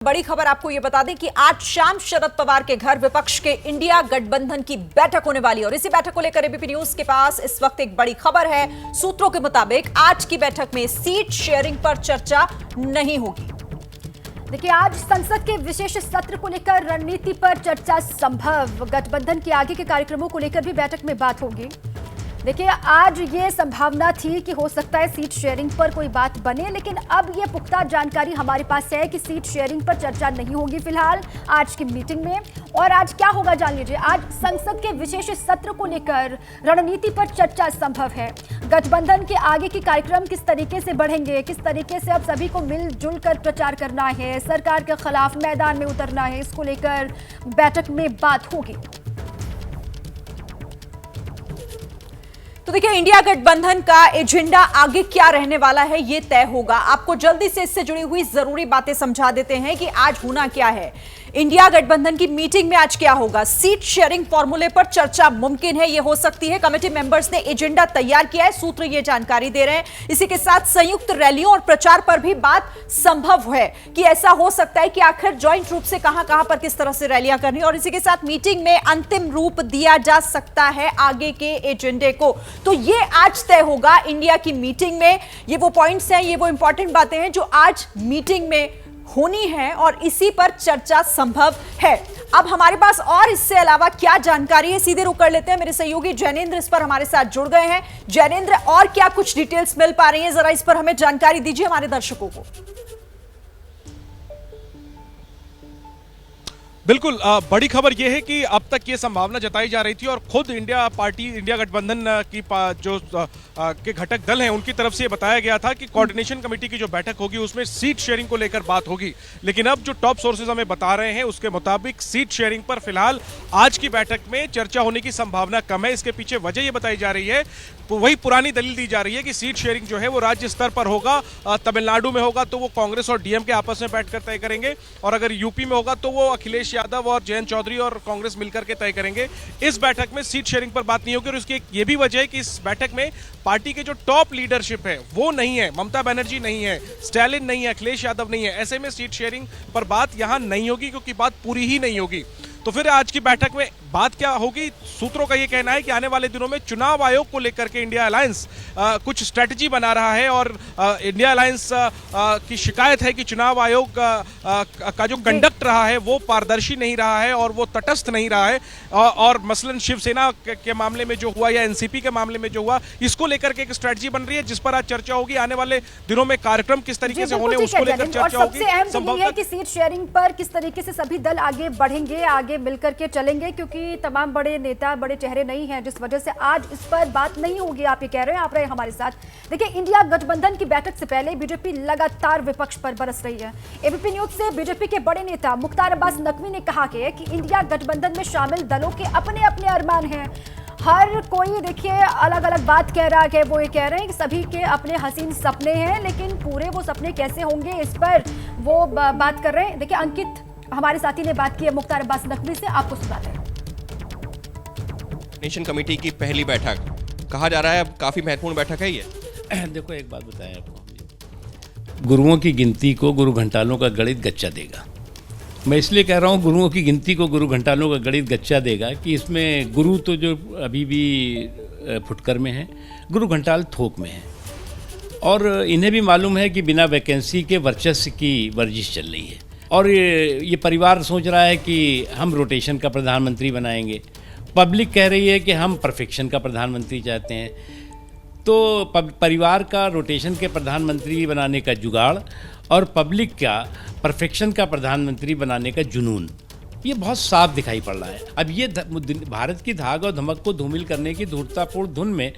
बड़ी खबर आपको यह बता दें कि आज शाम शरद पवार के घर विपक्ष के इंडिया गठबंधन की बैठक होने वाली है और इसी बैठक को लेकर एबीपी न्यूज के पास इस वक्त एक बड़ी खबर है। सूत्रों के मुताबिक आज की बैठक में सीट शेयरिंग पर चर्चा नहीं होगी। देखिए, आज संसद के विशेष सत्र को लेकर रणनीति पर चर्चा संभव। गठबंधन के आगे के कार्यक्रमों को लेकर भी बैठक में बात होगी। देखिए, आज ये संभावना थी कि हो सकता है सीट शेयरिंग पर कोई बात बने, लेकिन अब ये पुख्ता जानकारी हमारे पास है कि सीट शेयरिंग पर चर्चा नहीं होगी फिलहाल आज की मीटिंग में। और आज क्या होगा जान लीजिए। आज संसद के विशेष सत्र को लेकर रणनीति पर चर्चा संभव है। गठबंधन के आगे के कार्यक्रम किस तरीके से बढ़ेंगे, किस तरीके से अब सभी को मिलजुल कर प्रचार करना है, सरकार के खिलाफ मैदान में उतरना है, इसको लेकर बैठक में बात होगी। तो देखिए, इंडिया गठबंधन का एजेंडा आगे क्या रहने वाला है ये तय होगा। आपको जल्दी से इससे जुड़ी हुई जरूरी बातें समझा देते हैं कि आज होना क्या है। इंडिया गठबंधन की मीटिंग में आज क्या होगा। सीट शेयरिंग फॉर्मूले पर चर्चा मुमकिन है, ये हो सकती है। कमेटी मेंबर्स ने एजेंडा तैयार किया है, सूत्र ये जानकारी दे रहे हैं। इसी के साथ संयुक्त रैलियों और प्रचार पर भी बात संभव है कि ऐसा हो सकता है कि आखिर ज्वाइंट रूप से कहां पर किस तरह से रैलियां करनी, और इसी के साथ मीटिंग में अंतिम रूप दिया जा सकता है आगे के एजेंडे को। तो ये आज तय होगा इंडिया की मीटिंग में। ये वो पॉइंट्स हैं, ये वो इंपॉर्टेंट बातें हैं जो आज मीटिंग में होनी है और इसी पर चर्चा संभव है। अब हमारे पास और इससे अलावा क्या जानकारी है, सीधे रुक कर लेते हैं। मेरे सहयोगी जैनेंद्र इस पर हमारे साथ जुड़ गए हैं। जैनेंद्र, और क्या कुछ डिटेल्स मिल पा रही है, जरा इस पर हमें जानकारी दीजिए हमारे दर्शकों को। बिल्कुल, बड़ी खबर यह है कि अब तक ये संभावना जताई जा रही थी और खुद इंडिया गठबंधन की जो के घटक दल हैं उनकी तरफ से ये बताया गया था कि कोऑर्डिनेशन कमेटी की जो बैठक होगी उसमें सीट शेयरिंग को लेकर बात होगी। लेकिन अब जो टॉप सोर्सेज हमें बता रहे हैं उसके मुताबिक सीट शेयरिंग पर फिलहाल आज की बैठक में चर्चा होने की संभावना कम है। इसके पीछे वजह ये बताई जा रही है, वही पुरानी दलील दी जा रही है कि सीट शेयरिंग जो है वो राज्य स्तर पर होगा। तमिलनाडु में होगा तो वो कांग्रेस और डीएमके आपस में बैठकर तय करेंगे, और अगर यूपी में होगा तो वो अखिलेश यादव और जयंत चौधरी और कांग्रेस मिलकर के तय करेंगे। इस बैठक में सीट शेयरिंग पर बात नहीं होगी और उसकी ये भी वजह है कि इस बैठक में पार्टी के जो टॉप लीडरशिप है वो नहीं है। ममता बनर्जी नहीं है, स्टालिन नहीं है, अखिलेश यादव नहीं है। ऐसे में सीट शेयरिंग पर बात यहां नहीं होगी क्योंकि बात पूरी ही नहीं होगी। तो फिर आज की बैठक में बात क्या होगी। सूत्रों का यह कहना है कि आने वाले दिनों में चुनाव आयोग को लेकर के इंडिया अलायंस कुछ स्ट्रेटजी बना रहा है और इंडिया अलायंस की शिकायत है कि चुनाव आयोग का जो कंडक्ट रहा है वो पारदर्शी नहीं रहा है और वो तटस्थ नहीं रहा है। और मसलन शिवसेना के मामले में जो हुआ या एनसीपी के मामले में जो हुआ, इसको लेकर के एक स्ट्रेटजी बन रही है जिस पर आज चर्चा होगी। आने वाले दिनों में कार्यक्रम किस तरीके से होने उसको लेकर चर्चा होगी। सबसे अहम ये है कि सीट शेयरिंग पर किस तरीके से सभी दल आगे बढ़ेंगे, आगे मिलकर के चलेंगे, क्योंकि तमाम बड़े नेता, बड़े चेहरे नहीं हैं, जिस वजह से आज इस पर बात नहीं होगी। आप ये कह रहे हैं, आप रहे हमारे साथ। देखिए, इंडिया गठबंधन की बैठक से पहले बीजेपी लगातार विपक्ष पर बरस रही है। एबीपी न्यूज से बीजेपी के बड़े नेता मुख्तार अब्बास नकवी ने कहा कि इंडिया गठबंधन में शामिल दलों के अपने अपने अरमान हैं। हर कोई देखिए अलग अलग बात कह रहा है। वो ये कह रहे हैं कि सभी के अपने हसीन सपने हैं, लेकिन पूरे वो सपने कैसे होंगे इस पर वो बात कर रहे हैं। देखिए, अंकित हमारे साथी ने बात की है मुख्तार अब्बास नकवी से, आपको सुनाते हैं। नेशन कमेटी की पहली बैठक कहा जा रहा है, अब काफी महत्वपूर्ण बैठक है ये। देखो, एक बात बताएं आपको, गुरुओं की गिनती को गुरु घंटालों का गणित गच्चा देगा। मैं इसलिए कह रहा हूँ गुरुओं की गिनती को गुरु घंटालों का गणित गच्चा देगा कि इसमें गुरु तो जो अभी भी फुटकर में है, गुरु घंटाल थोक में है। और इन्हें भी मालूम है कि बिना वैकेंसी के वर्चस्व की वर्जिश चल रही है। और ये परिवार सोच रहा है कि हम रोटेशन का प्रधानमंत्री बनाएंगे। पब्लिक कह रही है कि हम परफेक्शन का प्रधानमंत्री चाहते हैं। तो परिवार का रोटेशन के प्रधानमंत्री बनाने का जुगाड़ और पब्लिक का परफेक्शन का प्रधानमंत्री बनाने का जुनून, ये बहुत साफ दिखाई पड़ रहा है। अब ये भारत की धाग और धमक को धूमिल करने की धूर्तापूर्ण धुन में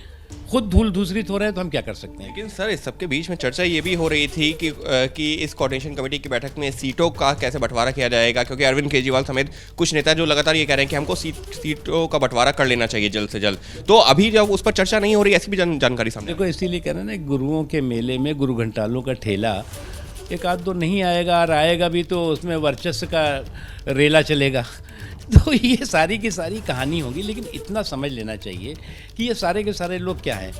खुद धूल धूसरित हो रहे हैं, तो हम क्या कर सकते हैं। लेकिन सर, इस सबके बीच में चर्चा ये भी हो रही थी कि इस कोऑर्डिनेशन कमेटी की बैठक में सीटों का कैसे बंटवारा किया जाएगा, क्योंकि अरविंद केजरीवाल समेत कुछ नेता जो लगातार ये कह रहे हैं कि हमको सीटों का बंटवारा कर लेना चाहिए जल्द से जल्द। तो अभी जब उस पर चर्चा नहीं हो रही, ऐसी भी जानकारी सामने। देखो, इसीलिए कह रहे हैं ना, गुरुओं के मेले में गुरु घंटालों का ठेला एक आध दो नहीं आएगा, और आएगा भी तो उसमें वर्चस्व का रेला चलेगा। तो ये सारी की सारी कहानी होगी। लेकिन इतना समझ लेना चाहिए कि ये सारे के सारे लोग क्या हैं,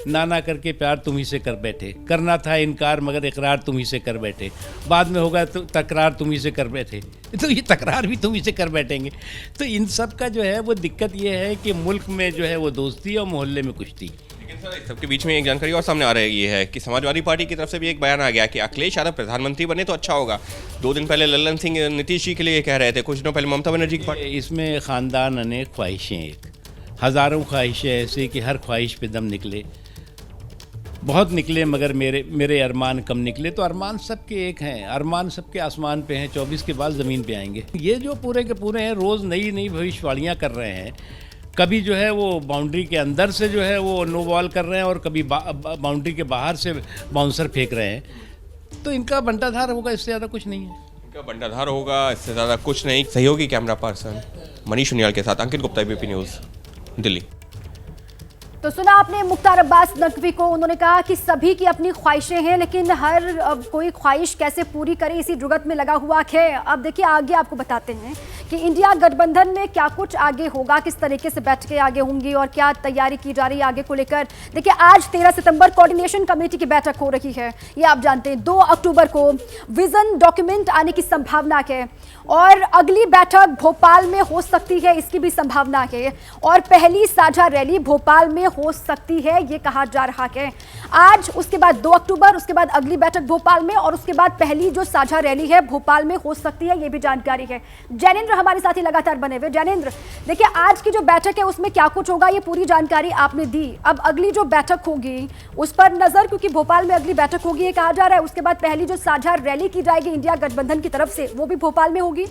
ना करके प्यार तुम ही से कर बैठे, करना था इनकार मगर इकरार तुम ही से कर बैठे, बाद में होगा तो तकरार तुम ही से कर बैठे, तो ये तकरार भी तुम ही से कर बैठेंगे। तो इन सब का जो है वो दिक्कत ये है कि मुल्क में जो है वो दोस्ती और मोहल्ले में कुश्ती। लेकिन सर इस सबके बीच में एक जानकारी और सामने आ रही है कि समाजवादी पार्टी की तरफ से भी एक बयान आ गया कि अखिलेश यादव प्रधानमंत्री बने तो अच्छा होगा। 2 दिन पहले लल्लन सिंह नीतीश जी के लिए कह रहे थे, कुछ दिनों पहले ममता बनर्जी की पार्टी। इसमें ख़ानदान अनेक ख्वाहिशें, एक हज़ारों ख्वाहिशें ऐसी कि हर ख्वाहिश पे दम निकले, बहुत निकले मगर मेरे अरमान कम निकले। तो अरमान सबके एक हैं, अरमान सबके आसमान पे हैं, 24 के बाद ज़मीन पे आएंगे। ये जो पूरे के पूरे हैं रोज़ नई नई भविष्यवाणियाँ कर रहे हैं। कभी जो है वो बाउंड्री के अंदर से जो है वो नो बॉल कर रहे हैं और कभी बाउंड्री के बाहर से बाउंसर फेंक रहे हैं। तो इनका बंटाधार होगा, इससे ज़्यादा कुछ नहीं है। इनका बंटाधार होगा, इससे ज़्यादा कुछ नहीं। सहयोगी कैमरा पर्सन मनीष उनियाल के साथ अंकित गुप्ता, एबीपी न्यूज़, दिल्ली। तो सुना आपने मुख्तार अब्बास नकवी को, उन्होंने कहा कि सभी की अपनी ख्वाहिशें हैं लेकिन हर कोई ख्वाहिश कैसे पूरी करे इसी जुगत में लगा हुआ है। अब देखिए आगे आपको बताते हैं कि इंडिया गठबंधन में क्या कुछ आगे होगा, किस तरीके से बैठकें आगे होंगी और क्या तैयारी की जा रही है आगे को लेकर। देखिए आज 13 सितंबर कोऑर्डिनेशन कमेटी की बैठक हो रही है, ये आप जानते हैं। 2 अक्टूबर को विजन डॉक्यूमेंट आने की संभावना है और अगली बैठक भोपाल में हो सकती है, इसकी भी संभावना है। और पहली साझा रैली भोपाल में हो सकती है, ये कहा जा रहा है आज। उसके बाद 2 अक्टूबर, उसके बाद अगली बैठक भोपाल में और उसके बाद पहली जो साझा रैली है भोपाल में हो सकती है, ये भी जानकारी है। जैनेंद्र हमारे साथी लगातार बने हुए। जैनेंद्र, देखिए आज की जो बैठक है उसमें क्या कुछ होगा, ये पूरी जानकारी आपने दी। अब अगली जो बैठक होगी उस पर नजर, क्योंकि भोपाल में अगली बैठक होगी ये कहा जा रहा है। उसके बाद पहली जो साझा रैली की जाएगी इंडिया गठबंधन की तरफ से वो भी भोपाल में होगी।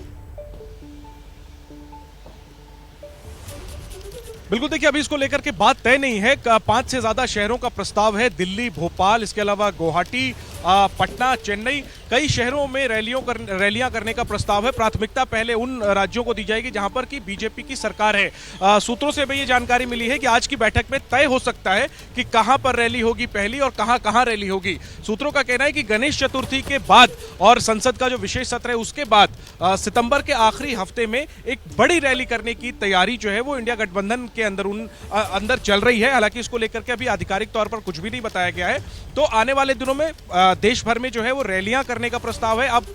बिल्कुल, देखिए अभी इसको लेकर के बात तय नहीं है। 5 से ज्यादा शहरों का प्रस्ताव है, दिल्ली, भोपाल, इसके अलावा गुवाहाटी, पटना, चेन्नई, कई शहरों में रैलियां करने का प्रस्ताव है। प्राथमिकता पहले उन राज्यों को दी जाएगी जहां पर कि बीजेपी की सरकार है। सूत्रों से भी ये जानकारी मिली है कि आज की बैठक में तय हो सकता है कि कहां पर रैली होगी पहली और कहां रैली होगी। सूत्रों का कहना है कि गणेश चतुर्थी के बाद और संसद का जो विशेष सत्र है उसके बाद सितंबर के आखिरी हफ्ते में एक बड़ी रैली करने की तैयारी जो है वो इंडिया गठबंधन के अंदर चल रही है। हालांकि इसको लेकर के अभी आधिकारिक तौर पर कुछ भी नहीं बताया गया है। तो आने वाले दिनों में देश भर में जो है वो रैलियां करने का प्रस्ताव है। अब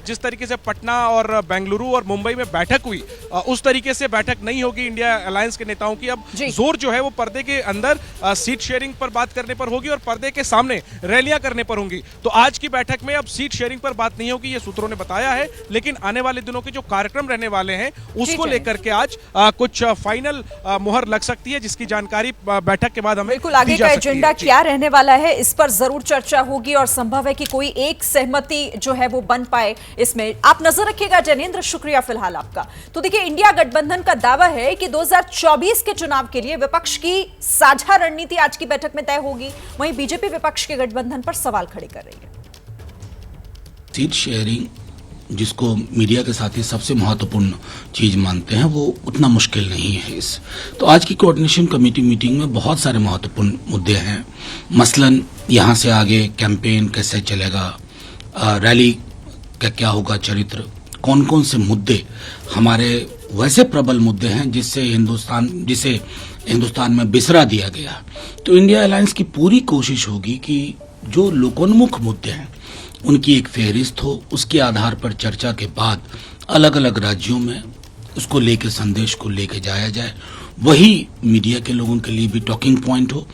जिस तरीके से पटना और बेंगलुरु और मुंबई में बैठक हुई उस तरीके से बैठक नहीं होगी इंडिया अलायंस के नेताओं की। अब जोर जो है वो पर्दे के अंदर सीट शेयरिंग पर बात करने पर होगी और पर्दे के सामने रैलियां करने पर होंगी। तो आज की बैठक में अब सीट शेयरिंग पर बात नहीं होगी, ये सूत्रों ने बताया है। लेकिन आने वाले दिनों के जो कार्यक्रम रहने वाले हैं उसको लेकर के आज कुछ फाइनल मुहर लग सकती है, जिसकी जानकारी बैठक के बाद हमें बिल्कुल आगे का एजेंडा क्या रहने वाला है इस पर जरूर चर्चा होगी और संभव है कि कोई एक सहमति जो है वो बन पाए। इसमें आप नजर रखिएगा। जैनेंद्र, शुक्रिया फिलहाल आपका। तो देखिए इंडिया गठबंधन का दावा है कि 2024 के चुनाव के लिए विपक्ष की साझा रणनीति आज की बैठक में तय होगी। वहीं बीजेपी विपक्ष के गठबंधन पर सवाल खड़े कर रही है। सीट शेयरिंग जिसको मीडिया के साथ ही सबसे महत्वपूर्ण चीज मानते हैं वो उतना मुश्किल नहीं है। तो आज की कोऑर्डिनेशन कमेटी मीटिंग में बहुत सारे महत्वपूर्ण मुद्दे हैं। मसलन यहाँ से आगे कैंपेन कैसे चलेगा, रैली का क्या होगा चरित्र, कौन कौन से मुद्दे हमारे वैसे प्रबल मुद्दे हैं जिसे हिंदुस्तान में बिसरा दिया गया। तो इंडिया अलायंस की पूरी कोशिश होगी कि जो लोकोन्मुख मुद्दे हैं उनकी एक फहरिस्त हो, उसके आधार पर चर्चा के बाद अलग अलग राज्यों में उसको लेके संदेश को लेके जाया जाए, वही मीडिया के लोगों के लिए भी टॉकिंग पॉइंट हो।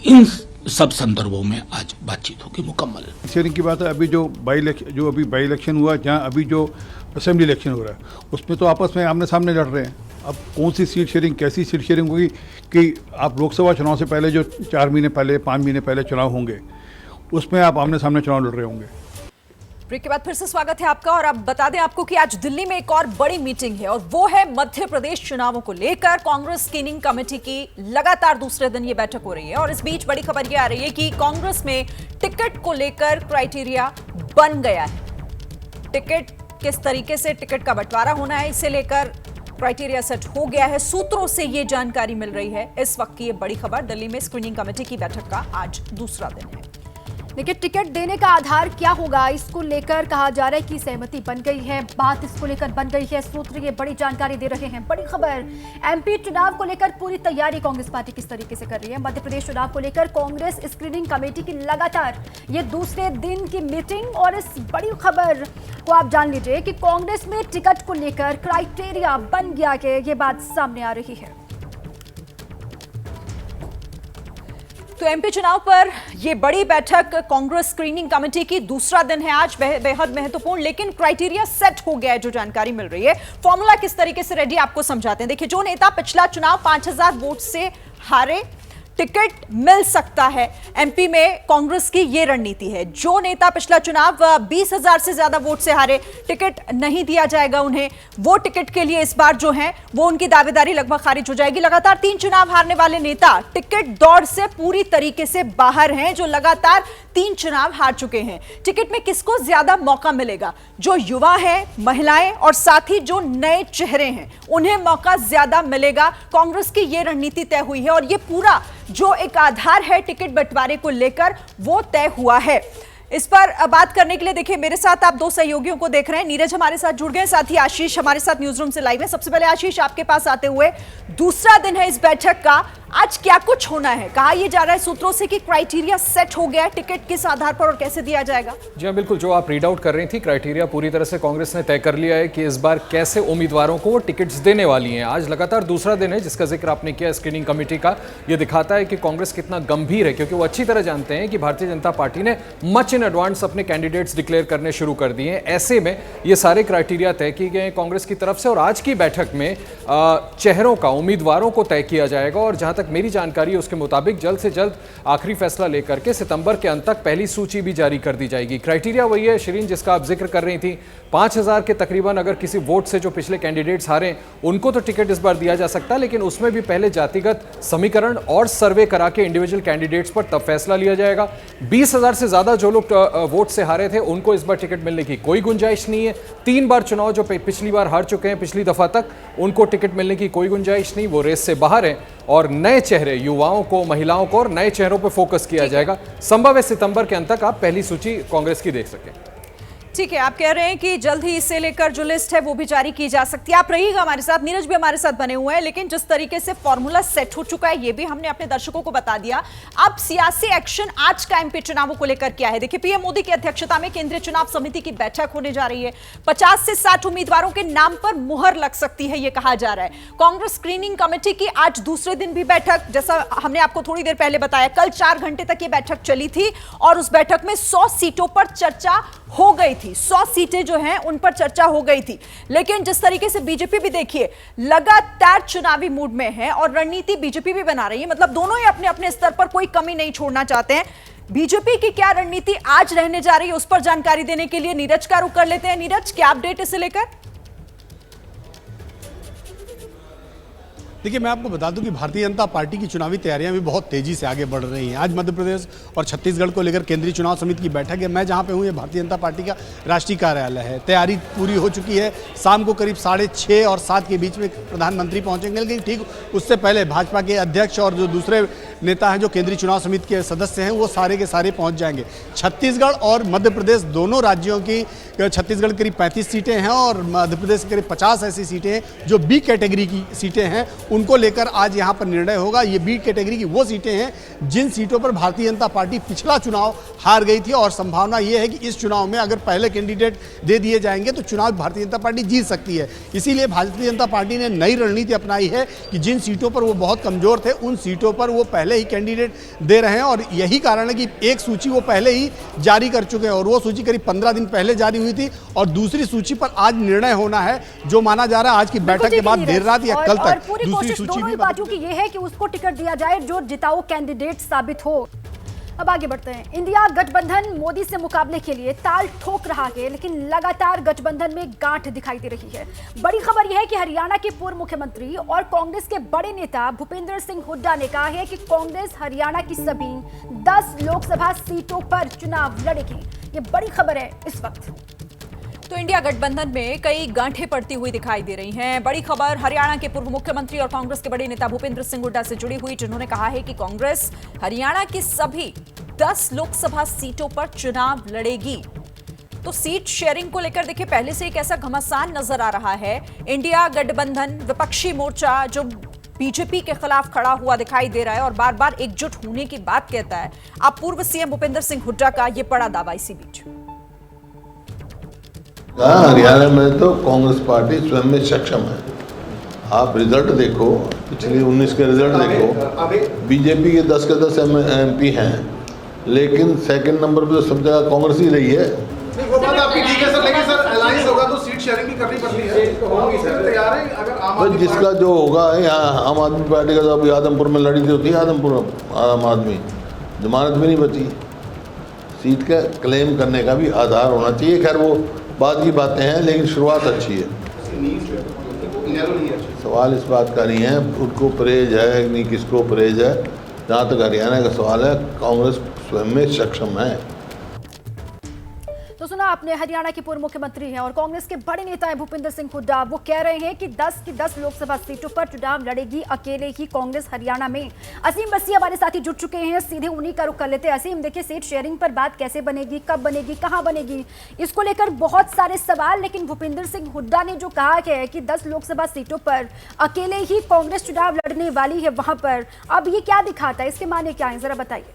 इन सब संदर्भों में आज बातचीत होगी मुकम्मल। शेयरिंग की बात है। अभी जो बाई इलेक्शन हुआ, जहाँ अभी जो असेंबली इलेक्शन हो रहा है उसमें तो आपस में आमने सामने लड़ रहे हैं। अब कौन सी सीट शेयरिंग, कैसी सीट शेयरिंग होगी कि आप लोकसभा चुनाव से पहले जो 4 महीने पहले 5 महीने पहले चुनाव होंगे उसमें आप आमने सामने चुनाव लड़ रहे होंगे। ब्रेक के बाद फिर से स्वागत है आपका। और अब बता दें आपको कि आज दिल्ली में एक और बड़ी मीटिंग है और वो है मध्य प्रदेश चुनावों को लेकर कांग्रेस स्क्रीनिंग कमेटी की लगातार दूसरे दिन ये बैठक हो रही है। और इस बीच बड़ी खबर ये आ रही है कि कांग्रेस में टिकट को लेकर क्राइटेरिया बन गया है। टिकट, किस तरीके से टिकट का बंटवारा होना है, इसे लेकर क्राइटेरिया सेट हो गया है। सूत्रों से ये जानकारी मिल रही है। इस वक्त की ये बड़ी खबर, दिल्ली में स्क्रीनिंग कमेटी की बैठक का आज दूसरा दिन है। देखिए, टिकट देने का आधार क्या होगा, इसको लेकर कहा जा रहा है कि सहमति बन गई है, बात इसको लेकर बन गई है। सूत्र ये बड़ी जानकारी दे रहे हैं। बड़ी खबर, एमपी चुनाव को लेकर पूरी तैयारी कांग्रेस पार्टी किस तरीके से कर रही है। मध्य प्रदेश चुनाव को लेकर कांग्रेस स्क्रीनिंग कमेटी की लगातार ये दूसरे दिन की मीटिंग, और इस बड़ी खबर को आप जान लीजिए कि कांग्रेस में टिकट को लेकर क्राइटेरिया बन गया है, ये बात सामने आ रही है। तो एमपी चुनाव पर यह बड़ी बैठक कांग्रेस स्क्रीनिंग कमेटी की दूसरा दिन है आज, बेहद महत्वपूर्ण, लेकिन क्राइटेरिया सेट हो गया है। जो जानकारी मिल रही है, फॉर्मूला किस तरीके से रेडी आपको समझाते हैं। देखिए, जो नेता पिछला चुनाव 5000 वोट से हारे, टिकट मिल सकता है। एमपी में कांग्रेस की यह रणनीति है। जो नेता पिछला चुनाव 20,000 से ज्यादा वोट से हारे, टिकट नहीं दिया जाएगा उन्हें। वो टिकट के लिए इस बार जो है वो उनकी दावेदारी लगभग खारिज हो जाएगी। लगातार 3 चुनाव हारने वाले नेता टिकट दौड़ से पूरी तरीके से बाहर हैं, जो लगातार 3 चुनाव हार चुके हैं। टिकट में किसको ज्यादा मौका मिलेगा? जो युवा है, महिलाएं और साथ ही जो नए चेहरे हैं, उन्हें मौका ज्यादा मिलेगा। कांग्रेस की यह रणनीति तय हुई है और यह पूरा जो एक आधार है टिकट बंटवारे को लेकर वो तय हुआ है। इस पर बात करने के लिए देखिए, मेरे साथ आप 2 सहयोगियों को देख रहे हैं। नीरज हमारे साथ जुड़ गए, साथ ही आशीष हमारे साथ न्यूज रूम से लाइव है। सबसे पहले आशीष, आपके पास आते हुए, दूसरा दिन है इस बैठक का, आज क्या कुछ होना है? कहा यह जा रहा है सूत्रों से कि क्राइटेरिया सेट हो गया है, टिकट किस आधार पर और कैसे दिया जाएगा? जी हाँ, बिल्कुल, जो आप रीड आउट कर रही थी, क्राइटेरिया पूरी तरह से कांग्रेस ने तय कर लिया है कि इस बार कैसे उम्मीदवारों को वो टिकट्स देने वाली हैं। आज लगातार दूसरा दिन है जिसका जिक्र आपने किया स्क्रीनिंग कमेटी का। ये दिखाता है कि कांग्रेस कितना गंभीर है, क्योंकि वो अच्छी तरह जानते हैं कि भारतीय जनता पार्टी ने मच इन एडवांस अपने कैंडिडेट्स डिक्लेयर करने शुरू कर दिए हैं। ऐसे में ये सारे क्राइटेरिया तय किए गए हैं कांग्रेस की तरफ से, और आज की बैठक में चेहरों का, उम्मीदवारों को तय किया जाएगा। और जहां तक मेरी जानकारी है उसके मुताबिक जल्द से जल्द आखिरी फैसला लेकर के सितंबर के अंत तक पहली सूची भी जारी कर दी जाएगी। क्राइटेरिया वही है शिरीन जिसका आप जिक्र कर रही थी, 5000 के तकरीबन अगर किसी वोट से जो पिछले कैंडिडेट्स हारे उनको तो टिकट इस बार दिया जा सकता है, लेकिन उसमें भी पहले जातिगत समीकरण और सर्वे करा के इंडिविजुअल कैंडिडेट्स पर तब फैसला लिया जाएगा। 20,000 से ज्यादा जो लोग वोट से हारे थे उनको इस बार टिकट मिलने की कोई गुंजाइश नहीं है। 3 बार चुनाव जो पिछली बार हार चुके हैं पिछली दफा तक, उनको टिकट मिलने की कोई गुंजाइश नहीं, वो रेस से बाहर है। और नए चेहरे, युवाओं को, महिलाओं को और नए चेहरों पर फोकस किया जाएगा। संभव है सितंबर के अंत तक आप पहली सूची कांग्रेस की देख सकें। ठीक है, आप कह रहे हैं कि जल्द ही इससे लेकर जो लिस्ट है वो भी जारी की जा सकती है। आप रहिएगा हमारे साथ, नीरज भी हमारे साथ बने हुए हैं, लेकिन जिस तरीके से फॉर्मूला सेट हो चुका है ये भी हमने अपने दर्शकों को बता दिया। अब सियासी एक्शन आज का एमपी चुनावों को लेकर क्या है? देखिए, पीएम मोदी की अध्यक्षता में केंद्रीय चुनाव समिति की बैठक होने जा रही है। 50 से 60 उम्मीदवारों के नाम पर मुहर लग सकती है, यह कहा जा रहा है। कांग्रेस स्क्रीनिंग कमेटी की आज दूसरे दिन भी बैठक, जैसा हमने आपको थोड़ी देर पहले बताया, कल 4 घंटे तक यह बैठक चली थी और उस बैठक में 100 सीटों पर चर्चा हो गई थी। 100 सीटें जो हैं उन पर चर्चा हो गई थी। लेकिन जिस तरीके से बीजेपी भी देखिए लगातार चुनावी मूड में है और रणनीति बीजेपी भी बना रही है, मतलब दोनों ही अपने अपने स्तर पर कोई कमी नहीं छोड़ना चाहते हैं। बीजेपी की क्या रणनीति आज रहने जा रही है उस पर जानकारी देने के लिए नीरज का रुख कर लेते हैं। नीरज, क्या अपडेट इसे लेकर? देखिए, मैं आपको बता दूं कि भारतीय जनता पार्टी की चुनावी तैयारियां भी बहुत तेजी से आगे बढ़ रही हैं। आज मध्य प्रदेश और छत्तीसगढ़ को लेकर केंद्रीय चुनाव समिति की बैठक है। मैं जहां पे हूं, ये भारतीय जनता पार्टी का राष्ट्रीय कार्यालय है। तैयारी पूरी हो चुकी है। शाम को करीब 6:30 और 7 के बीच में प्रधानमंत्री पहुंचेंगे, लेकिन ठीक उससे पहले भाजपा के अध्यक्ष और जो दूसरे नेता हैं, जो केंद्रीय चुनाव समिति के सदस्य हैं, वो सारे के सारे पहुँच जाएंगे। छत्तीसगढ़ और मध्य प्रदेश दोनों राज्यों की, छत्तीसगढ़ करीब 35 सीटें हैं और मध्य प्रदेश करीब 50 ऐसी सीटें हैं जो बी कैटेगरी की सीटें हैं। उनको लेकर आज यहाँ पर निर्णय होगा। ये बी कैटेगरी की वो सीटें हैं जिन सीटों पर भारतीय जनता पार्टी पिछला चुनाव हार गई थी, और संभावना ये है कि इस चुनाव में अगर पहले कैंडिडेट दे दिए जाएंगे तो चुनाव भारतीय जनता पार्टी जीत सकती है। इसीलिए भारतीय जनता पार्टी ने नई रणनीति अपनाई है कि जिन सीटों पर वो बहुत कमजोर थे उन सीटों पर वो पहले ही कैंडिडेट दे रहे हैं, और यही कारण है कि एक सूची वो पहले ही जारी कर चुके हैं और वो सूची करीब 15 दिन पहले जारी हुई थी, और दूसरी सूची पर आज निर्णय होना है, जो माना जा रहा है आज की बैठक के बाद देर रात या कल तक दूसरी सूची भी पार्टियों की यह है कि उसको टिकट दिया जाए जो जिताऊ कैंडिडेट साबित हो। अब आगे बढ़ते हैं। इंडिया गठबंधन मोदी से मुकाबले के लिए ताल ठोक रहा है, लेकिन लगातार गठबंधन में गांठ दिखाई दे रही है। बड़ी खबर यह है कि हरियाणा के पूर्व मुख्यमंत्री और कांग्रेस के बड़े नेता भूपेंद्र सिंह हुड्डा ने कहा है कि कांग्रेस हरियाणा की सभी 10 लोकसभा सीटों पर चुनाव लड़ेगी। ये बड़ी खबर है इस वक्त। तो इंडिया गठबंधन में कई गांठें पड़ती हुई दिखाई दे रही हैं। बड़ी खबर हरियाणा के पूर्व मुख्यमंत्री और कांग्रेस के बड़े नेता भूपेंद्र सिंह हुड्डा से जुड़ी हुई, जिन्होंने कहा है कि कांग्रेस हरियाणा की सभी 10 लोकसभा सीटों पर चुनाव लड़ेगी। तो सीट शेयरिंग को लेकर देखिए पहले से एक ऐसा घमासान नजर आ रहा है। इंडिया गठबंधन विपक्षी मोर्चा जो बीजेपी के खिलाफ खड़ा हुआ दिखाई दे रहा है और बार बार एकजुट होने की बात कहता है। अब पूर्व सीएम भूपेंद्र सिंह हुड्डा का यह बड़ा दावा इसी बीच। हरियाणा में तो कांग्रेस पार्टी स्वयं में सक्षम है। आप रिजल्ट देखो, पिछले 19 के रिजल्ट देखो, बीजेपी के 10 के 10 MP हैं, लेकिन सेकंड नंबर पे तो सब जगह कांग्रेस ही रही है। वो बात आपकी ठीक है सर, लेकिन सर अलायंस होगा तो सीट शेयरिंग भी करनी पड़ती है, होगी सर, तैयार है अगर आम जिसका जो होगा। यहाँ आम आदमी पार्टी का तो अभी आदमपुर में लड़ी थी, आदमपुर आम आदमी जमानत भी नहीं बची। सीट का क्लेम करने का भी आधार होना चाहिए। खैर वो बाद की बातें हैं, लेकिन शुरुआत अच्छी है। सवाल इस बात का नहीं है उनको परहेज है नहीं, किसको परहेज है। जहाँ तक हरियाणा का सवाल है, कांग्रेस स्वयं में सक्षम है। तो सुना आपने, हरियाणा के पूर्व मुख्यमंत्री हैं और कांग्रेस के बड़े नेता हैं भूपेंद्र सिंह हुड्डा। वो कह रहे हैं कि 10 की 10 लोकसभा सीटों पर चुनाव लड़ेगी अकेले ही कांग्रेस हरियाणा में। असीम बस्सी हमारे साथी जुट चुके हैं, सीधे उन्हीं का रुख कर लेते हैं। असीम, देखिए सीट शेयरिंग पर बात कैसे बनेगी, कब बनेगी, कहां बनेगी, इसको लेकर बहुत सारे सवाल। लेकिन भूपेंद्र सिंह हुड्डा ने जो कहा है कि 10 लोकसभा सीटों पर अकेले ही कांग्रेस चुनाव लड़ने वाली है, वहां पर अब ये क्या दिखाता है, इसके माने क्या है, जरा बताइए।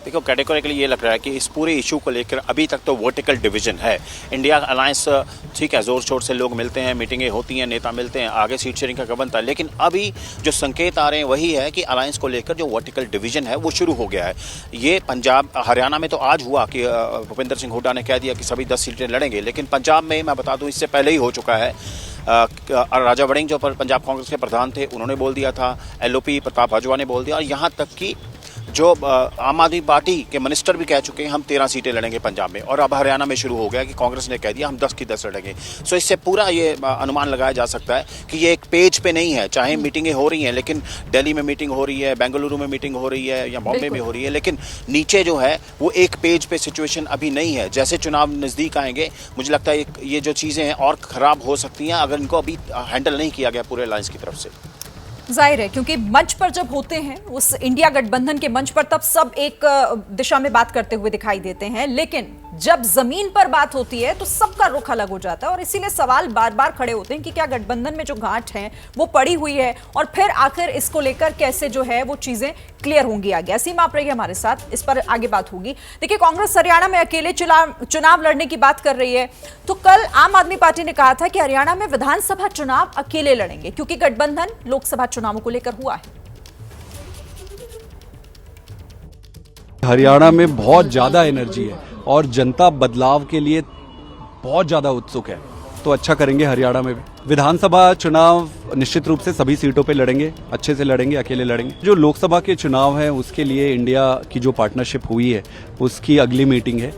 देखो, कैटेगोरिकली ये लग रहा है कि इस पूरे इशू को लेकर अभी तक तो वर्टिकल डिवीजन है। इंडिया अलायंस ठीक है, जोर शोर से लोग मिलते हैं, मीटिंगें होती हैं, नेता मिलते हैं, आगे सीट शेयरिंग का बनता है, लेकिन अभी जो संकेत आ रहे हैं वही है कि अलायंस को लेकर जो वर्टिकल डिवीजन है वो शुरू हो गया है। ये पंजाब हरियाणा में तो आज हुआ कि भूपेंद्र सिंह हुड्डा ने कह दिया कि सभी 10 सीटें लड़ेंगे, लेकिन पंजाब में मैं बता दूं इससे पहले ही हो चुका है। राजा वड़िंग जो पंजाब कांग्रेस के प्रधान थे उन्होंने बोल दिया था, LOP प्रताप बाजवा ने बोल दिया, और यहाँ तक कि जो आम आदमी पार्टी के मिनिस्टर भी कह चुके हैं हम 13 सीटें लड़ेंगे पंजाब में। और अब हरियाणा में शुरू हो गया कि कांग्रेस ने कह दिया हम 10 की 10 लड़ेंगे। सो इससे पूरा ये अनुमान लगाया जा सकता है कि ये एक पेज पे नहीं है। चाहे मीटिंगें हो रही हैं, लेकिन दिल्ली में मीटिंग हो रही है, बेंगलुरु में मीटिंग हो रही है या बॉम्बे में हो रही है, लेकिन नीचे जो है वो एक पेज पे सिचुएशन अभी नहीं है। जैसे चुनाव नज़दीक आएंगे, मुझे लगता है ये जो चीज़ें हैं और ख़राब हो सकती हैं अगर इनको अभी हैंडल नहीं किया गया पूरे अलायंस की तरफ से। जाहिर है, क्योंकि मंच पर जब होते हैं उस इंडिया गठबंधन के मंच पर, तब सब एक दिशा में बात करते हुए दिखाई देते हैं, लेकिन जब जमीन पर बात होती है तो सबका रुख अलग हो जाता है। और इसीलिए सवाल बार बार खड़े होते हैं कि क्या गठबंधन में जो गांठ है वो पड़ी हुई है और फिर आखिर इसको लेकर कैसे जो है वो चीजें क्लियर होंगी आगे। असीम आप रहिए हमारे साथ, इस पर आगे बात होगी। देखिए, कांग्रेस हरियाणा में अकेले चुनाव लड़ने की बात कर रही है, तो कल आम आदमी पार्टी ने कहा था कि हरियाणा में विधानसभा चुनाव अकेले लड़ेंगे क्योंकि गठबंधन लोकसभा चुनावों को लेकर हुआ है। हरियाणा में बहुत ज्यादा एनर्जी है और जनता बदलाव के लिए बहुत ज्यादा उत्सुक है, तो अच्छा करेंगे हरियाणा में भी। विधानसभा चुनाव निश्चित रूप से सभी सीटों पे लड़ेंगे, अच्छे से लड़ेंगे, अकेले लड़ेंगे। जो लोकसभा के चुनाव है उसके लिए इंडिया की जो पार्टनरशिप हुई है उसकी अगली मीटिंग है।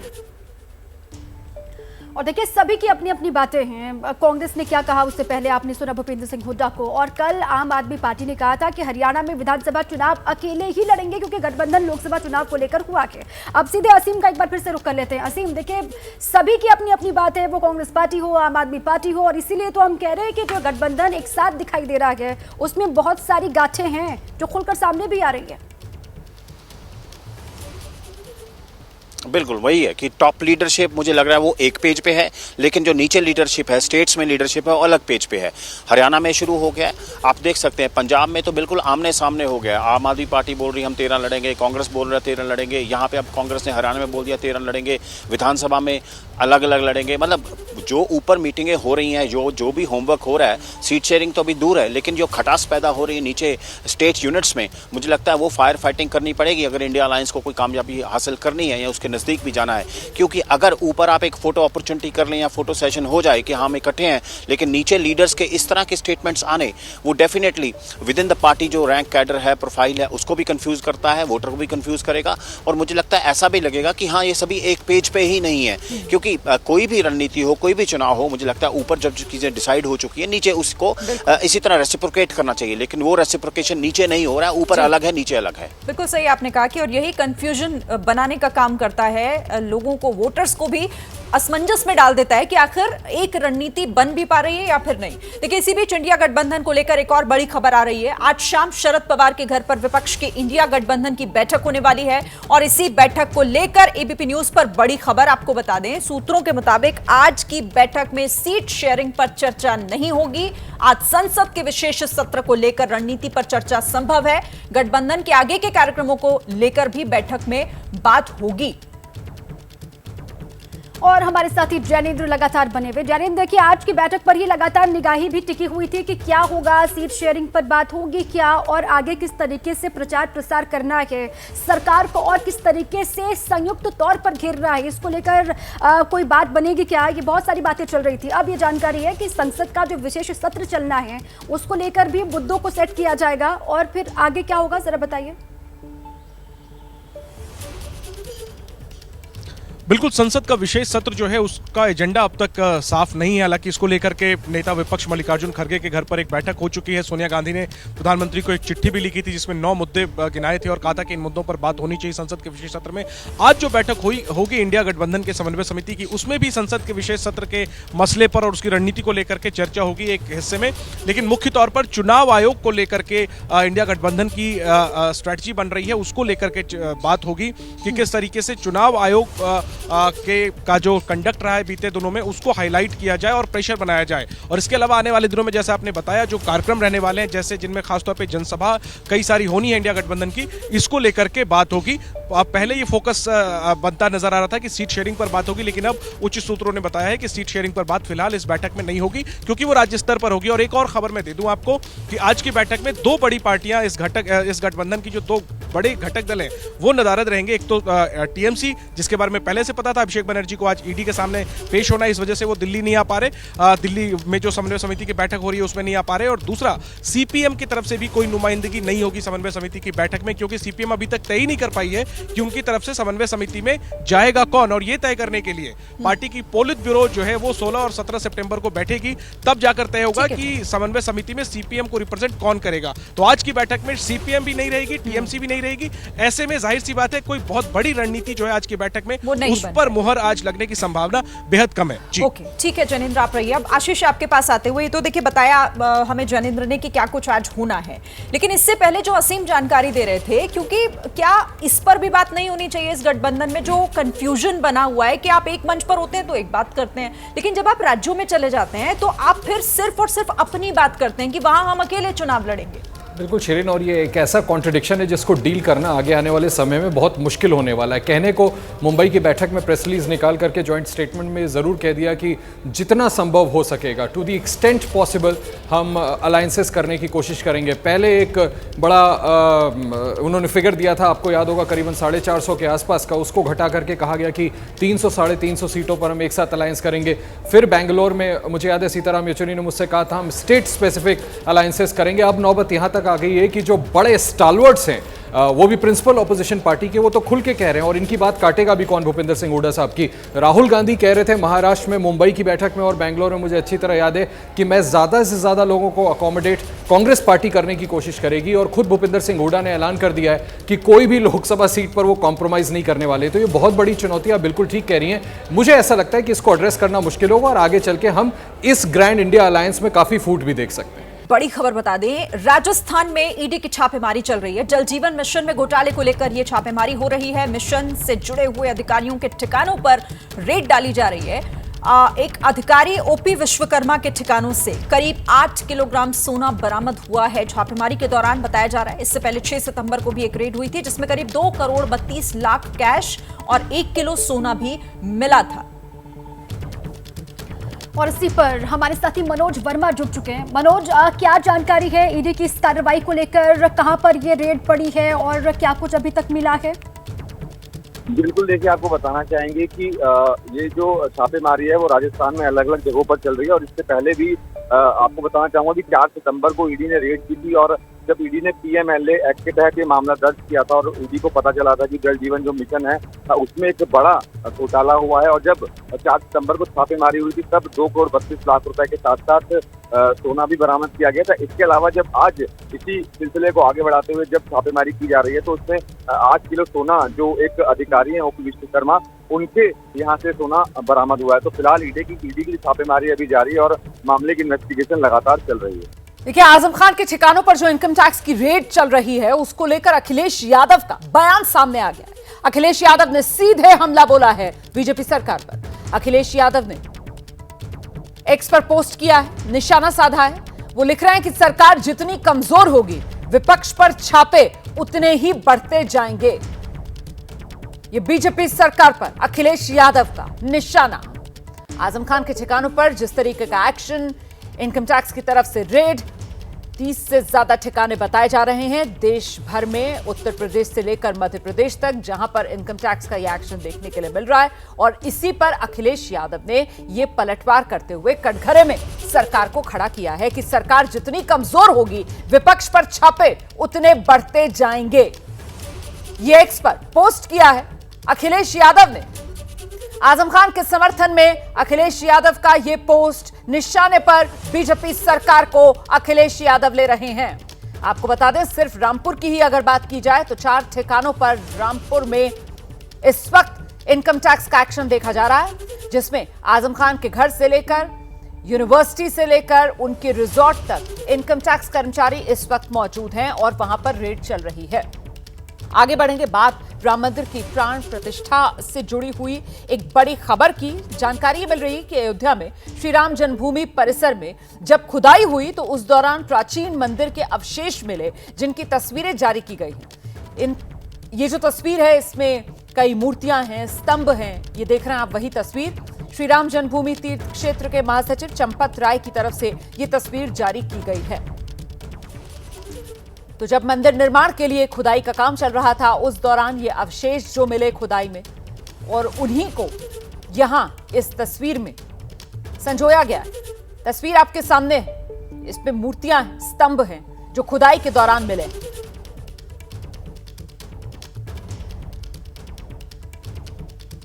और देखिए, सभी की अपनी अपनी बातें हैं। कांग्रेस ने क्या कहा उससे पहले आपने सुना भूपेंद्र सिंह हुड्डा को, और कल आम आदमी पार्टी ने कहा था कि हरियाणा में विधानसभा चुनाव अकेले ही लड़ेंगे क्योंकि गठबंधन लोकसभा चुनाव को लेकर हुआ है। अब सीधे असीम का एक बार फिर से रुख कर लेते हैं। असीम, देखिए सभी की अपनी अपनी बात है, वो कांग्रेस पार्टी हो, आम आदमी पार्टी हो, और इसीलिए तो हम कह रहे हैं कि जो गठबंधन एक साथ दिखाई दे रहा है उसमें बहुत सारी गांठें हैं जो खुलकर सामने भी आ रही है। बिल्कुल वही है कि टॉप लीडरशिप मुझे लग रहा है वो एक पेज पे है, लेकिन जो नीचे लीडरशिप है, स्टेट्स में लीडरशिप है, वो अलग पेज पे है। हरियाणा में शुरू हो गया है, आप देख सकते हैं। पंजाब में तो बिल्कुल आमने सामने हो गया। आम आदमी पार्टी बोल रही हम 13 लड़ेंगे, कांग्रेस बोल रहा है 13 लड़ेंगे। यहाँ पे अब कांग्रेस ने हरियाणा में बोल दिया 13 लड़ेंगे, विधानसभा में अलग अलग लड़ेंगे। मतलब जो ऊपर मीटिंगें हो रही हैं, जो भी होमवर्क हो रहा है, सीट शेयरिंग तो अभी दूर है, लेकिन जो खटास पैदा हो रही है नीचे स्टेट यूनिट्स में, मुझे लगता है वो फायर फाइटिंग करनी पड़ेगी अगर इंडिया अलायंस को कोई कामयाबी हासिल करनी है या उसके नज़दीक भी जाना है। क्योंकि अगर ऊपर आप एक फोटो अपॉर्चुनिटी कर लें या फोटो सेशन हो जाए कि हम इकट्ठे हैं, लेकिन नीचे लीडर्स के इस तरह के स्टेटमेंट्स आने, वो definitely with in the party जो रैंक कैडर है, प्रोफाइल है, उसको भी कंफ्यूज करता है, वोटर को भी कंफ्यूज करेगा। और मुझे लगता है ऐसा भी लगेगा कि हाँ, ये सभी एक पेज पे ही नहीं है, क्योंकि कोई भी रणनीति हो, कोई भी चुनाव हो, मुझे लगता है ऊपर जब चीजें डिसाइड हो चुकी है, नीचे उसको इसी तरह रेसिप्रोकेट करना चाहिए, लेकिन वो रेसिप्रोकेशन नीचे नहीं हो रहा है। ऊपर अलग है, नीचे अलग है। बिल्कुल सही आपने कहा कि और यही कंफ्यूजन बनाने का काम करता है, लोगों को, वोटर्स को भी असमंजस में डाल देता है कि आखिर एक रणनीति बन भी पा रही है या फिर नहीं। देखिए, इसी बीच इंडिया गठबंधन को लेकर एक और बड़ी खबर आ रही है। आज शाम शरद पवार के घर पर विपक्ष की इंडिया गठबंधन की बैठक होने वाली है और इसी बैठक को लेकर एबीपी न्यूज पर बड़ी खबर आपको बता दें। सूत्रों के मुताबिक आज की बैठक में सीट शेयरिंग पर चर्चा नहीं होगी। आज संसद के विशेष सत्र को लेकर रणनीति पर चर्चा संभव है। गठबंधन के आगे के कार्यक्रमों को लेकर भी बैठक में बात होगी। और हमारे साथी जैनेंद्र लगातार बने हुए। जैनेंद्र, देखिए आज की बैठक पर ही लगातार निगाही भी टिकी हुई थी कि क्या होगा, सीट शेयरिंग पर बात होगी क्या, और आगे किस तरीके से प्रचार प्रसार करना है, सरकार को और किस तरीके से संयुक्त तौर पर घेरना है, इसको लेकर कोई बात बनेगी क्या, ये बहुत सारी बातें चल रही थी। अब ये जानकारी है कि संसद का जो विशेष सत्र चलना है उसको लेकर भी मुद्दों को सेट किया जाएगा और फिर आगे क्या होगा, जरा बताइए। बिल्कुल, संसद का विशेष सत्र जो है उसका एजेंडा अब तक साफ नहीं है। हालांकि इसको लेकर के नेता विपक्ष मल्लिकार्जुन खड़गे के घर पर एक बैठक हो चुकी है। सोनिया गांधी ने प्रधानमंत्री को एक चिट्ठी भी लिखी थी जिसमें 9 मुद्दे गिनाए थे और कहा था कि इन मुद्दों पर बात होनी चाहिए संसद के विशेष सत्र में। आज जो बैठक होगी इंडिया गठबंधन के समन्वय समिति की, उसमें भी संसद के विशेष सत्र के मसले पर और उसकी रणनीति को लेकर के चर्चा होगी एक हिस्से में। लेकिन मुख्य तौर पर चुनाव आयोग को लेकर के इंडिया गठबंधन की स्ट्रैटेजी बन रही है, उसको लेकर के बात होगी कि किस तरीके से चुनाव आयोग का जो कंडक्ट रहा है बीते दिनों में उसको हाईलाइट किया जाए और प्रेशर बनाया जाए। और इसके अलावा आने वाले दिनों में जैसे आपने बताया जो कार्यक्रम रहने वाले हैं, जैसे जिनमें खासतौर पे जनसभा कई सारी होनी है इंडिया गठबंधन की, इसको लेकर के बात होगी। पहले ये फोकस बनता नजर आ रहा था कि सीट शेयरिंग पर बात होगी, लेकिन अब उच्च सूत्रों ने बताया है कि सीट शेयरिंग पर बात फिलहाल इस बैठक में नहीं होगी क्योंकि वो राज्य स्तर पर होगी। और एक और खबर मैं दे दूं आपको कि आज की बैठक में 2 बड़ी पार्टियां इस गठबंधन की जो 2 बड़े घटक दल हैं वो नदारद रहेंगे। एक तो टीएमसी, जिसके बारे में पहले से पता था अभिषेक बनर्जी को आज ईडी के सामने पेश होना है, इस वजह से वो दिल्ली नहीं आ पा रहे, दिल्ली में जो समन्वय समिति की बैठक हो रही है उसमें नहीं आ पा रहे। और दूसरा, सीपीएम की तरफ से भी कोई नुमाइंदगी नहीं होगी समन्वय समिति की बैठक में क्योंकि सीपीएम अभी तक तय ही नहीं कर पाई है कि उनकी तरफ से समन्वय समिति में जाएगा कौन। और ये तय करने के लिए पार्टी की पोलित ब्यूरो जो है वो 16 और 17 सितंबर को बैठेगी, तब जाकर तय होगा कि समन्वय समिति में सीपीएम को रिप्रेजेंट कौन करेगा। तो आज की बैठक में सीपीएम भी नहीं रहेगी, टीएमसी भी नहीं रहेगी। ऐसे में जाहिर सी बात है कोई बहुत बड़ी रणनीति जो है आज की बैठक में उस पर मुहर आज लगने की संभावना बेहद कम है। जी ओके, ठीक है जैनेंद्र, आप रहिए। अब आशीष आपके पास आते हुए, तो देखिए बताया हमें जैनेंद्र ने कि क्या कुछ आज होना है, लेकिन इससे पहले जो असीम जानकारी दे रहे थे, क्योंकि क्या इस पर भी बात नहीं होनी चाहिए इस गठबंधन में जो कंफ्यूजन बना हुआ है कि आप एक मंच पर होते हैं तो एक बात करते हैं, लेकिन जब आप राज्यों में चले जाते हैं तो आप फिर सिर्फ और सिर्फ अपनी बात करते हैं कि वहां हम अकेले चुनाव लड़ेंगे। बिल्कुल शिरीन, और ये एक ऐसा कॉन्ट्रडिक्शन है जिसको डील करना आगे आने वाले समय में बहुत मुश्किल होने वाला है। कहने को मुंबई की बैठक में प्रेस रिलीज निकाल करके जॉइंट स्टेटमेंट में ज़रूर कह दिया कि जितना संभव हो सकेगा, टू द एक्सटेंट पॉसिबल, हम अलायंसेस करने की कोशिश करेंगे। पहले एक बड़ा उन्होंने फिगर दिया था, आपको याद होगा, करीबन 450 के आसपास का, उसको घटा करके कहा गया कि 300 350 सीटों पर हम एक साथ अलायंस करेंगे। फिर बेंगलोर में मुझे याद है सीताराम येचुरी ने मुझसे कहा था हम स्टेट स्पेसिफिक अलायंसेस करेंगे। अब नौबत यहाँ तक आ गई है कि जो बड़े स्टालवर्ड्स हैं, वो भी प्रिंसिपल ऑपोजिशन पार्टी के, वो तो खुल के कह रहे हैं, और इनकी बात काटेगा भी कौन, भूपेंद्र सिंह हुड्डा साहब की। राहुल गांधी कह रहे थे महाराष्ट्र में, मुंबई की बैठक में और बेंगलोर में, मुझे अच्छी तरह याद है कि मैं ज़्यादा से ज़्यादा लोगों को अकोमोडेट कांग्रेस पार्टी करने की कोशिश करेगी। और खुद भूपेंद्र सिंह हुड्डा ने ऐलान कर दिया है कि कोई भी लोकसभा सीट पर वो कॉम्प्रोमाइज़ नहीं करने वाले। तो ये बहुत बड़ी चुनौती, आप बिल्कुल ठीक कह रही हैं। मुझे ऐसा लगता है कि इसको एड्रेस करना मुश्किल होगा और आगे चल के हम इस ग्रैंड इंडिया अलायंस में काफ़ी फूट भी देख सकते हैं। बड़ी खबर बता दें, राजस्थान में ईडी की छापेमारी चल रही है। जल जीवन मिशन में घोटाले को लेकर यह छापेमारी हो रही है। मिशन से जुड़े हुए अधिकारियों के ठिकानों पर रेड डाली जा रही है। एक अधिकारी ओपी विश्वकर्मा के ठिकानों से करीब 8 किलोग्राम सोना बरामद हुआ है छापेमारी के दौरान, बताया जा रहा है। इससे पहले 6 सितंबर को भी एक रेड हुई थी जिसमें करीब 2 करोड़ 32 लाख कैश और 1 किलो सोना भी मिला था। और इसी पर हमारे साथी मनोज वर्मा जुड़ चुके हैं। मनोज, क्या जानकारी है ईडी की इस कार्रवाई को लेकर, कहां पर ये रेड पड़ी है और क्या कुछ अभी तक मिला है? बिल्कुल, देखिए आपको बताना चाहेंगे कि ये जो छापेमारी है वो राजस्थान में अलग अलग जगहों पर चल रही है। और इससे पहले भी आपको बताना चाहूंगा कि 4 सितंबर को ईडी ने रेड की थी और जब ईडी ने पीएमएलए एक्ट के तहत ये मामला दर्ज किया था और ईडी को पता चला था कि जल जीवन जो मिशन है उसमें एक बड़ा घोटाला हुआ है। और जब 4 सितंबर को छापेमारी हुई थी तब 2 करोड़ 32 लाख रुपए के साथ साथ सोना भी बरामद किया गया था। इसके अलावा जब आज इसी सिलसिले को आगे बढ़ाते हुए जब छापेमारी की जा रही है तो उसमें 8 किलो सोना जो एक अधिकारी है ओपी विश्वकर्मा उनके यहाँ से सोना बरामद हुआ है। तो फिलहाल ईडी की छापेमारी अभी जारी है और मामले की इन्वेस्टिगेशन लगातार चल रही है। देखिए, आजम खान के ठिकानों पर जो इनकम टैक्स की रेड चल रही है उसको लेकर अखिलेश यादव का बयान सामने आ गया है। अखिलेश यादव ने सीधे हमला बोला है बीजेपी सरकार पर। अखिलेश यादव ने एक्स पर पोस्ट किया है, निशाना साधा है। वो लिख रहे हैं कि सरकार जितनी कमजोर होगी विपक्ष पर छापे उतने ही बढ़ते जाएंगे। ये बीजेपी सरकार पर अखिलेश यादव का निशाना। आजम खान के ठिकानों पर जिस तरीके का एक्शन, इनकम टैक्स की तरफ से रेड, 30 से ज्यादा ठिकाने बताए जा रहे हैं देश भर में, उत्तर प्रदेश से लेकर मध्य प्रदेश तक, जहां पर इनकम टैक्स का यह एक्शन देखने के लिए मिल रहा है। और इसी पर अखिलेश यादव ने यह पलटवार करते हुए कटघरे में सरकार को खड़ा किया है कि सरकार जितनी कमजोर होगी विपक्ष पर छापे उतने बढ़ते जाएंगे। ये एक्स पर पोस्ट किया है अखिलेश यादव ने। आजम खान के समर्थन में अखिलेश यादव का यह पोस्ट, निशाने पर बीजेपी सरकार को अखिलेश यादव ले रहे हैं। आपको बता दें, सिर्फ रामपुर की ही अगर बात की जाए तो 4 ठिकानों पर रामपुर में इस वक्त इनकम टैक्स का एक्शन देखा जा रहा है, जिसमें आजम खान के घर से लेकर यूनिवर्सिटी से लेकर उनके रिजॉर्ट तक इनकम टैक्स कर्मचारी इस वक्त मौजूद हैं और वहां पर रेड चल रही है। आगे बढ़ेंगे, बात राम मंदिर की प्राण प्रतिष्ठा से जुड़ी हुई एक बड़ी खबर की। जानकारी मिल रही है कि अयोध्या में श्री राम जन्मभूमि परिसर में जब खुदाई हुई तो उस दौरान प्राचीन मंदिर के अवशेष मिले, जिनकी तस्वीरें जारी की गई हैं। ये जो तस्वीर है इसमें कई मूर्तियां हैं, स्तंभ हैं। ये देख रहे हैं आप वही तस्वीर। श्री राम जन्मभूमि तीर्थ क्षेत्र के महासचिव चंपत राय की तरफ से ये तस्वीर जारी की गई है। तो जब मंदिर निर्माण के लिए खुदाई का काम चल रहा था उस दौरान ये अवशेष जो मिले खुदाई में, और उन्हीं को यहां इस तस्वीर में संजोया गया है। तस्वीर आपके सामने है, इसमें मूर्तियां हैं, स्तंभ हैं जो खुदाई के दौरान मिले।